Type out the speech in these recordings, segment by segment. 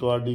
ਤੁਹਾਡੀ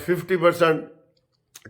50%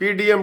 PDM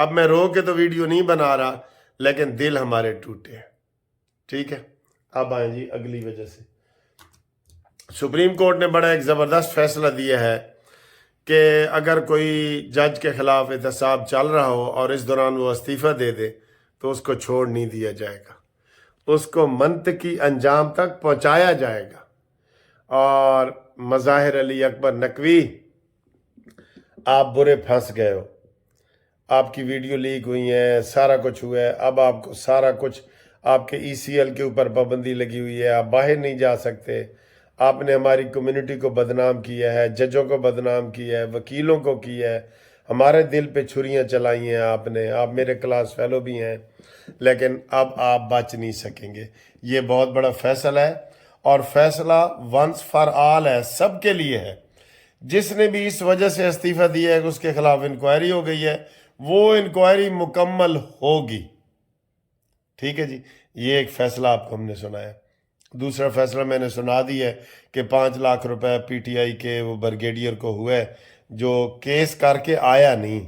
اب میں رو کے تو ویڈیو نہیں بنا رہا، لیکن دل ہمارے ٹوٹے ہیں، ٹھیک ہے۔ اب آئیں جی اگلی وجہ سے۔ سپریم کورٹ نے بڑا ایک زبردست فیصلہ دیا ہے کہ اگر کوئی جج کے خلاف احتساب چل رہا ہو اور اس دوران وہ استعفیٰ دے دے تو اس کو چھوڑ نہیں دیا جائے گا، اس کو منطقی انجام تک پہنچایا جائے گا۔ اور مظاہر علی اکبر نقوی، آپ برے پھنس گئے ہو، آپ کی ویڈیو لیک ہوئی ہیں، سارا کچھ ہوا ہے، اب آپ کو سارا کچھ، آپ کے ای سی ایل کے اوپر پابندی لگی ہوئی ہے، آپ باہر نہیں جا سکتے، آپ نے ہماری کمیونٹی کو بدنام کیا ہے، ججوں کو بدنام کیا ہے، وکیلوں کو کیا ہے، ہمارے دل پہ چھریاں چلائی ہیں آپ نے، آپ میرے کلاس فیلو بھی ہیں، لیکن اب آپ بچ نہیں سکیں گے۔ یہ بہت بڑا فیصلہ ہے، اور فیصلہ ونس فار آل ہے، سب کے لیے ہے۔ جس نے بھی اس وجہ سے استعفیٰ دیا ہے کہ اس کے خلاف انکوائری ہو گئی ہے، وہ انکوائری مکمل ہوگی، ٹھیک ہے جی۔ یہ ایک فیصلہ آپ کو ہم نے سنایا۔ دوسرا فیصلہ میں نے سنا دی ہے کہ 5 لاکھ روپے پی ٹی آئی کے وہ بریگیڈیئر کو ہوا ہے جو کیس کر کے آیا نہیں،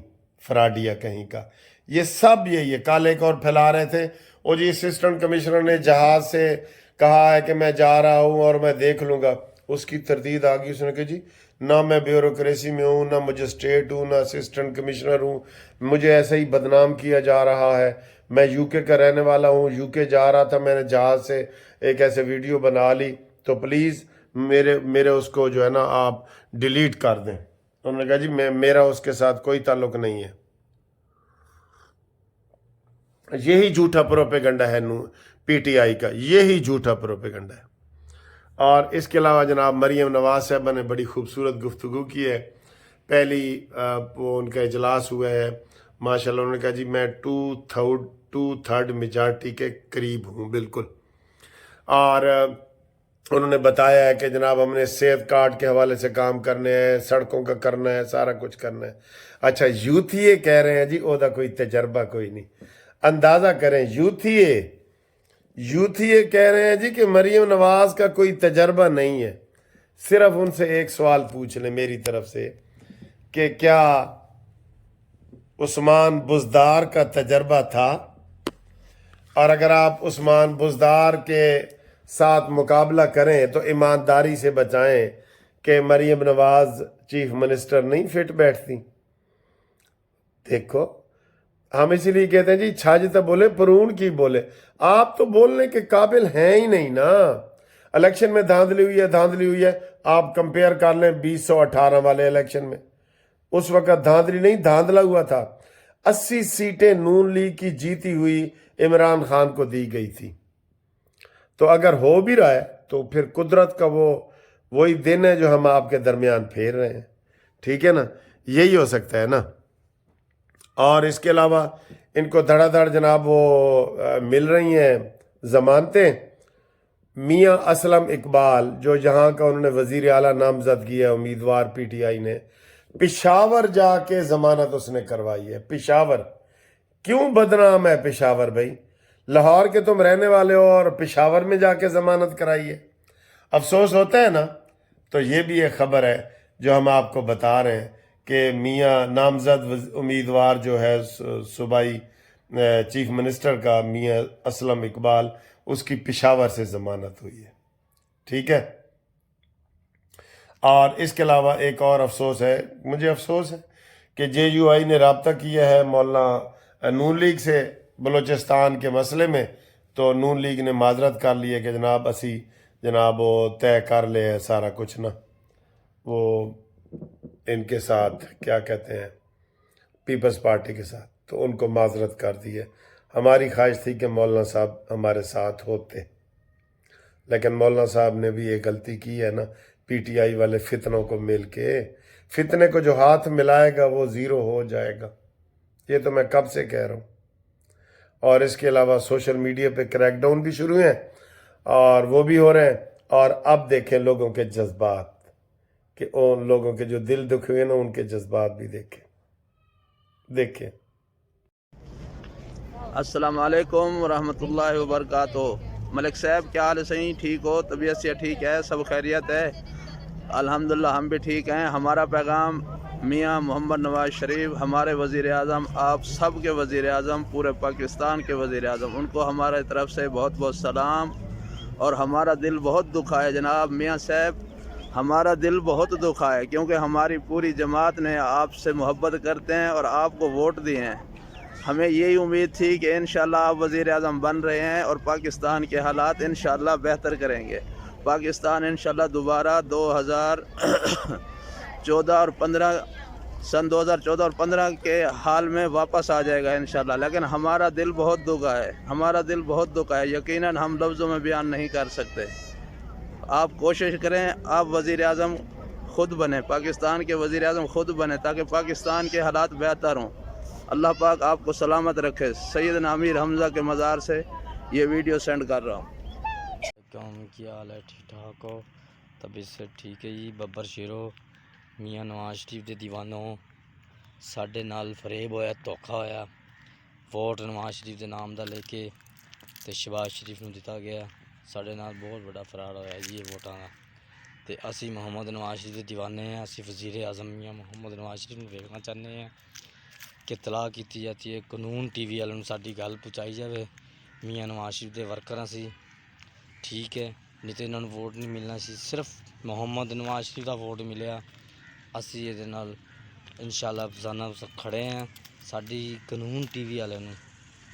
فراڈیا کہیں کا۔ یہ سب یہی ہے۔ کل ایک اور پھیلا رہے تھے، وہ جی اسسٹنٹ کمشنر نے جہاز سے کہا ہے کہ میں جا رہا ہوں اور میں دیکھ لوں گا، اس کی تردید آ گئی، اس نے کہا جی نہ میں بیوروکریسی میں ہوں، نہ مجسٹریٹ ہوں، نہ اسسٹنٹ کمشنر ہوں، مجھے ایسے ہی بدنام کیا جا رہا ہے، میں یو کے کا رہنے والا ہوں، یو کے جا رہا تھا، میں نے جہاز سے ایک ایسے ویڈیو بنا لی، تو پلیز میرے اس کو جو ہے نا آپ ڈیلیٹ کر دیں۔ انہوں نے کہا جی میرا اس کے ساتھ کوئی تعلق نہیں ہے۔ یہی جھوٹا پروپیگنڈا ہے پی ٹی آئی کا، یہی جھوٹا پروپیگنڈا ہے۔ اور اس کے علاوہ جناب مریم نواز صاحبہ نے بڑی خوبصورت گفتگو کی ہے۔ پہلی وہ ان کا اجلاس ہوا ہے، ماشاءاللہ، انہوں نے کہا جی میں 2/3 میجارٹی کے قریب ہوں، بالکل۔ اور انہوں نے بتایا ہے کہ جناب ہم نے صحت کارڈ کے حوالے سے کام کرنے ہیں، سڑکوں کا کرنا ہے، سارا کچھ کرنا ہے۔ اچھا یوتھیے کہہ رہے ہیں جی او دا کوئی تجربہ کوئی نہیں۔ اندازہ کریں، یوتھیے کہہ رہے ہیں جی کہ مریم نواز کا کوئی تجربہ نہیں ہے۔ صرف ان سے ایک سوال پوچھ لیں میری طرف سے کہ کیا عثمان بزدار کا تجربہ تھا؟ اور اگر آپ عثمان بزدار کے ساتھ مقابلہ کریں تو ایمانداری سے بچائیں کہ مریم نواز چیف منسٹر نہیں فٹ بیٹھتی۔ دیکھو، ہم اسی لیے کہتے ہیں جی چھج تو بولے پرون کی بولے، آپ تو بولنے کے قابل ہیں ہی نہیں نا۔ الیکشن میں دھاندلی ہوئی ہے، آپ کمپیئر کر لیں 2018 والے الیکشن میں، اس وقت دھاندلی نہیں، دھاندلا ہوا تھا۔ 80 سیٹیں نون لیگ کی جیتی ہوئی عمران خان کو دی گئی تھی۔ تو اگر ہو بھی رہا ہے تو پھر قدرت کا وہی دن ہے جو ہم آپ کے درمیان پھیر رہے ہیں، ٹھیک ہے نا، یہی ہو سکتا ہے نا۔ اور اس کے علاوہ ان کو دھڑا دھڑ جناب وہ مل رہی ہیں ضمانتیں۔ میاں اسلم اقبال جو یہاں کا انہوں نے وزیر اعلیٰ نامزد کیا ہے امیدوار پی ٹی آئی نے، پشاور جا کے ضمانت اس نے کروائی ہے۔ پشاور کیوں بدنام ہے پشاور بھائی؟ لاہور کے تم رہنے والے ہو اور پشاور میں جا کے ضمانت کرائی ہے، افسوس ہوتا ہے نا۔ تو یہ بھی ایک خبر ہے جو ہم آپ کو بتا رہے ہیں کہ میاں نامزد امیدوار جو ہے صوبائی چیف منسٹر کا، میاں اسلم اقبال، اس کی پشاور سے ضمانت ہوئی ہے، ٹھیک ہے۔ اور اس کے علاوہ ایک اور افسوس ہے، مجھے افسوس ہے کہ جے یو آئی نے رابطہ کیا ہے مولانا نون لیگ سے بلوچستان کے مسئلے میں، تو نون لیگ نے معذرت کر لی ہے کہ جناب اسی جناب وہ طے کر لے سارا کچھ نا، وہ ان کے ساتھ کیا کہتے ہیں پیپلز پارٹی کے ساتھ، تو ان کو معذرت کر دی ہے۔ ہماری خواہش تھی کہ مولانا صاحب ہمارے ساتھ ہوتے، لیکن مولانا صاحب نے بھی یہ غلطی کی ہے نا، پی ٹی آئی والے فتنوں کو مل کے، فتنے کو جو ہاتھ ملائے گا وہ زیرو ہو جائے گا، یہ تو میں کب سے کہہ رہا ہوں۔ اور اس کے علاوہ سوشل میڈیا پہ کریک ڈاؤن بھی شروع ہیں، اور وہ بھی ہو رہے ہیں۔ اور اب دیکھیں لوگوں کے جذبات، کہ ان لوگوں کے جو دل دکھے ہوئے نا ان کے جذبات بھی دیکھیں۔ السلام علیکم ورحمۃ اللہ وبرکاتہ۔ ملک صاحب کیا حال ہے؟ صحیح ٹھیک ہو؟ طبیعت سے ٹھیک ہے؟ سب خیریت ہے؟ الحمدللہ ہم بھی ٹھیک ہیں۔ ہمارا پیغام میاں محمد نواز شریف ہمارے وزیر اعظم، آپ سب کے وزیر اعظم، پورے پاکستان کے وزیر اعظم، ان کو ہمارے طرف سے بہت بہت سلام۔ اور ہمارا دل بہت دکھا ہے جناب میاں صاحب، ہمارا دل بہت دکھا ہے، کیونکہ ہماری پوری جماعت نے آپ سے محبت کرتے ہیں اور آپ کو ووٹ دیے ہیں۔ ہمیں یہی امید تھی کہ انشاءاللہ آپ وزیر اعظم بن رہے ہیں اور پاکستان کے حالات انشاءاللہ بہتر کریں گے۔ پاکستان انشاءاللہ دوبارہ 2014 اور 15 سن 2014 اور 15 کے حال میں واپس آ جائے گا انشاءاللہ۔ لیکن ہمارا دل بہت دکھا ہے، ہمارا دل بہت دکھا ہے، یقیناً ہم لفظوں میں بیان نہیں کر سکتے۔ آپ کوشش کریں، آپ وزیر اعظم خود بنیں، پاکستان کے وزیر اعظم خود بنیں، تاکہ پاکستان کے حالات بہتر ہوں۔ اللہ پاک آپ کو سلامت رکھے۔ سیدنا امیر حمزہ کے مزار سے یہ ویڈیو سینڈ کر رہا ہوں۔ کام کیا حال ہے؟ ٹھیک ٹھاک ہو؟ طبیعت سے ٹھیک ہے جی؟ ببر شیرو میاں نواز شریف دے دیوانوں، ساڈے نال فریب ہویا، دھوکھا ہویا، ووٹ نواز شریف دے نام دا لے کے تے شہباز شریف نو دتا گیا، ساڈے نال بہت بڑا فراڈ ہویا جی یہ ووٹاں دا۔ تے اسی محمد نواز شریف دے دیوانے ہیں، اسی وزیر اعظم میاں محمد نواز شریف نو ویکھنا چاہنے ہیں کہ اطلاع کیتی جاتی ہے، قانون ٹی وی والوں ساڈی گل پہنچائی جاوے۔ میاں نواز شریف دے ورکراں سی، ٹھیک ہے، نہیں تو انہوں نے ووٹ نہیں ملنا سی، صرف محمد نواز شریف کا ووٹ ملیا۔ اسی یہ نال انشاءاللہ افسانہ کھڑے ہیں۔ ساڈی قانون ٹی وی والے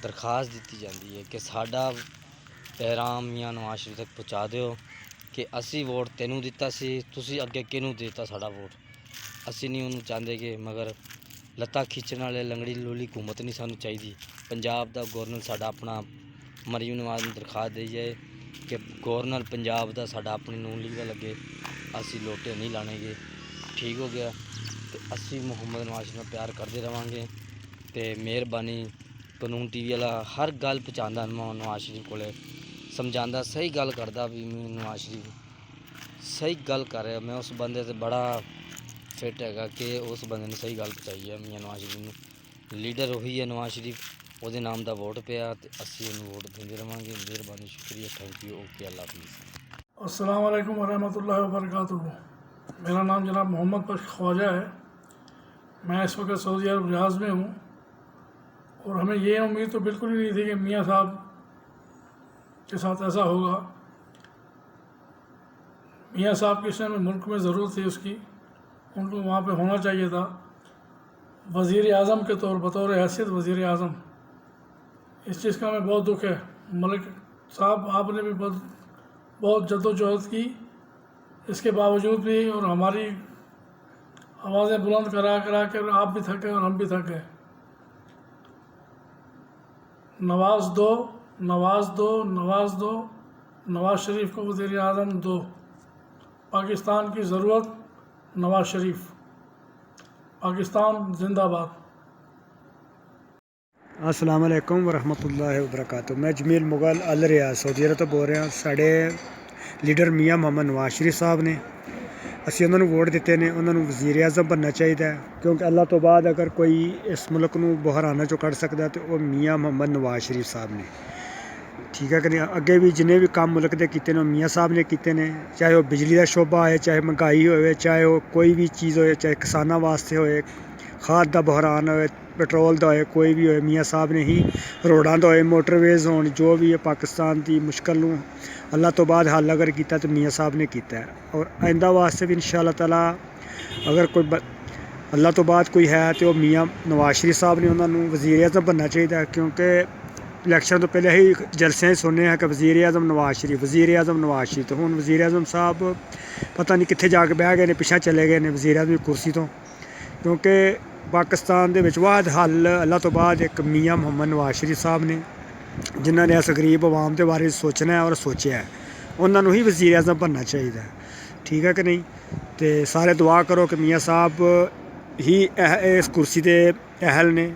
درخواست دیتی جاتی ہے کہ ساڈا پیغام میاں نواز شریف تک پہنچا دیو کہ اسی ووٹ تینوں دیتا سی، تسی اگے کینوں دیتا ساڈا ووٹ؟ اسی نہیں انہوں چاہتے کہ مگر لتاں کھچن والے لنگڑی لولی حکومت نہیں سانوں چاہیے۔ پنجاب دا گورنر ساڈا اپنا مریم نواز نے درخواست دی جائے کہ گورنر پنجاب دا ساڈا اپنی نون لیگ دا لگے، اسی لوٹے نہیں لانے گے، ٹھیک ہو گیا؟ تے اسی محمد نواز شریف نال پیار کرتے رہاں گے۔ تے مہربانی قانون ٹی وی والا ہر گل پہنچاندہ نواز شریف کولے، سمجھاندہ، صحیح گل کردا بھی نواز شریف صحیح گل کر رہا۔ میں اس بندے سے بڑا فٹ ہے کہ اس بندے نے صحیح گل پہنچائی ہے میاں نواز شریف نو۔ لیڈر وہی ہے نواز شریف، وہ نام دا ووٹ پیا تے اسی انہوں ووٹ دیندے رہاں گے۔ مہربانی، شکریہ، تھینک یو، اوکے، اللہ حافظ۔ السلام علیکم ورحمۃ اللہ وبرکاتہ۔ میرا نام جناب محمد پشک خواجہ ہے، میں اس وقت سعودی عرب ریاض میں ہوں، اور ہمیں یہ امید تو بالکل ہی نہیں تھی کہ میاں صاحب کے ساتھ ایسا ہوگا۔ میاں صاحب کی اس ٹائم ملک میں ضرورت تھی، اس کی ان کو وہاں پہ ہونا چاہیے تھا وزیر اعظم کے طور، بطور حیثیت وزیر اعظم۔ اس چیز کا ہمیں بہت دکھ ہے۔ ملک صاحب آپ نے بھی بہت جد و جہد کی، اس کے باوجود بھی، اور ہماری آوازیں بلند کرا کر آپ بھی تھکے اور ہم بھی تھکے۔ نواز دو، نواز دو، نواز دو، نواز شریف کو وزیر اعظم دو۔ پاکستان کی ضرورت نواز شریف۔ پاکستان زندہ باد۔ السلام علیکم ورحمۃ اللہ وبرکاتہ۔ میں جمیل مغل الریاض سعودی عرب تو بول رہا ہوں۔ ساڈے لیڈر میاں محمد نواز شریف صاحب نے، اسی انہوں نے ووٹ دیتے ہیں، انہوں نے وزیر اعظم بننا چاہیے، کیونکہ اللہ تو بعد اگر کوئی اس ملک نو بحرانہ چو کڑ سکتا ہے تو وہ میاں محمد نواز شریف صاحب نے، ٹھیک ہے کہ نہیں؟ اگے بھی جنے بھی کام ملک دے کیتے ہیں میاں صاحب نے کیتے ہیں، چاہے وہ بجلی کا شعبہ ہے، چاہے مہنگائی ہوئے، چاہے وہ کوئی بھی چیز ہوئے، چاہے کساناں واسطے ہوئے، کھاد دا بحران ہوئے، پیٹرول دا ہوئے، کوئی بھی ہوئے، میاں صاحب نے ہی روڈاں دا ہوئے، موٹر ویز ہون، جو بھی ہے پاکستان دی مشکل نو اللہ تو بعد حل اگر کیتا تو میاں صاحب نے کیتا ہے۔ اور آئندہ واسطے بھی انشاءاللہ تعالیٰ اگر کوئی اللہ تو بعد کوئی ہے تو وہ میاں نواز شریف صاحب نے انہوں نے وزیر اعظم بننا چاہیے، کیونکہ الیکشن تو پہلے ہی جلسے ہی سننے ہیں کہ وزیر اعظم نواز شریف، وزیر اعظم نواز شریف، تو ہوں وزیر اعظم صاحب پتہ نہیں کتنے جا کے بہ گئے نے، پیچھے چلے گئے نے وزیر اعظم کی کرسی تو، کیونکہ پاکستان دے وچ واحد حل اللہ تو بعد ایک میاں محمد نواز شریف صاحب نے، جنہوں نے اس غریب عوام کے بارے سوچنا ہے اور سوچیا ہے، انہوں نے ہی وزیر اعظم بننا چاہیے، ٹھیک ہے کہ نہیں؟ تو سارے دعا کرو کہ میاں صاحب ہی اس کرسی دے اہل نے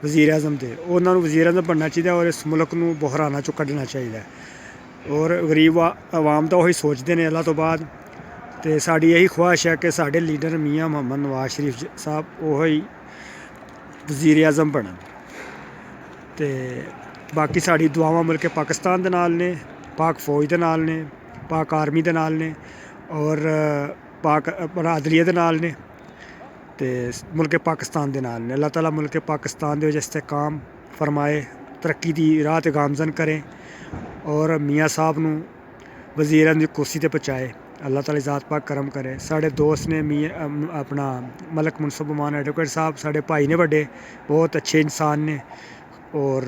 وزیر اعظم دے، انہوں نے وزیر اعظم بننا چاہیے اور اس ملک نو بحرانہ چو کڈنا چاہیے، اور غریب عوام دا وہی سوچتے ہیں اللہ تو بعد۔ تو ساری یہی خواہش ہے کہ سارے لیڈر میاں محمد نواز شریف صاحب وہی وزیر اعظم بنن۔ تو باقی ساری دعاواں مل کے پاکستان دے نال نے، پاک فوج دے نال نے، پاک آرمی دے نال نے، اور پاک عدلیہ دے نال نے۔ تے ملک پاکستان دے نال نے. اللہ تعالیٰ ملک پاکستان دے وچ استحکام فرمائے, ترقی دی راہ تے گامزن کرے اور میاں صاحب نو وزیر اعظم دی کرسی تے پہنچائے. اللہ تعالیٰ ذات پاک کرم کرے. ساڑے دوست نے اپنا ملک منصف امان ایڈوکیٹ صاحب ساڑے بھائی نے بڑے, بہت اچھے انسان نے, اور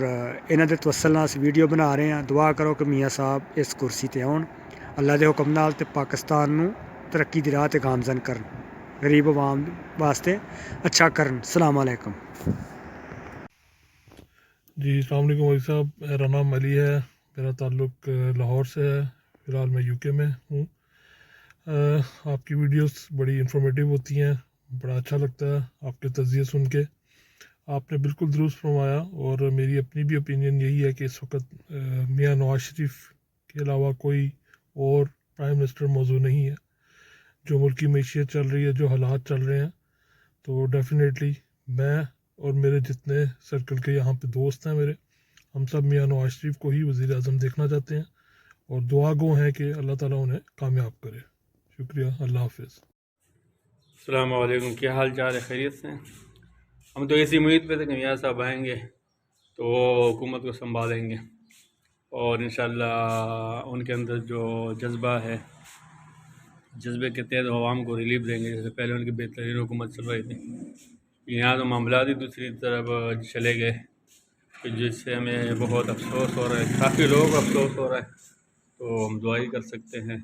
انہاں دے توسل نال اس ویڈیو بنا رہے ہیں. دعا کرو کہ میاں صاحب اس کرسی تے آن, اللہ دے حکم نال تے پاکستان نو ترقی دی راہ تے گامزن کرن, غریب عوام واسطے اچھا کرن. السلام علیکم. جی السلام علیکم بھائی صاحب. میرا نام علی ہے, میرا تعلق لاہور سے ہے. فی الحال میں یو کے میں ہوں. آپ کی ویڈیوز بڑی انفارمیٹیو ہوتی ہیں, بڑا اچھا لگتا ہے آپ کے تجزیے سن کے. آپ نے بالکل درست فرمایا, اور میری اپنی بھی اوپینین یہی ہے کہ اس وقت میاں نواز شریف کے علاوہ کوئی اور پرائم منسٹر موضوع نہیں ہے. جو ملکی معیشت چل رہی ہے, جو حالات چل رہے ہیں, تو ڈیفینیٹلی میں اور میرے جتنے سرکل کے یہاں پہ دوست ہیں میرے, ہم سب میاں نواز شریف کو ہی وزیر اعظم دیکھنا چاہتے ہیں, اور دعا گو ہیں کہ اللہ تعالیٰ انہیں کامیاب کرے. شکریہ, اللہ حافظ. السلام علیکم. کیا حال چال ہے؟ خیریت سے ہیں؟ ہم تو اسی امید پہ تھے کہ میاں صاحب آئیں گے تو وہ حکومت کو سنبھالیں گے, اور انشاءاللہ ان کے اندر جو جذبہ ہے, جذبے کے تحت عوام کو ریلیف دیں گے. جیسے پہلے ان کی بہترین حکومت چل رہی تھی, یہاں تو معاملات ہی دوسری طرف چلے گئے, جس سے ہمیں بہت افسوس ہو رہا ہے, کافی لوگوں کو افسوس ہو رہا ہے. تو ہم دعا ہی کر سکتے ہیں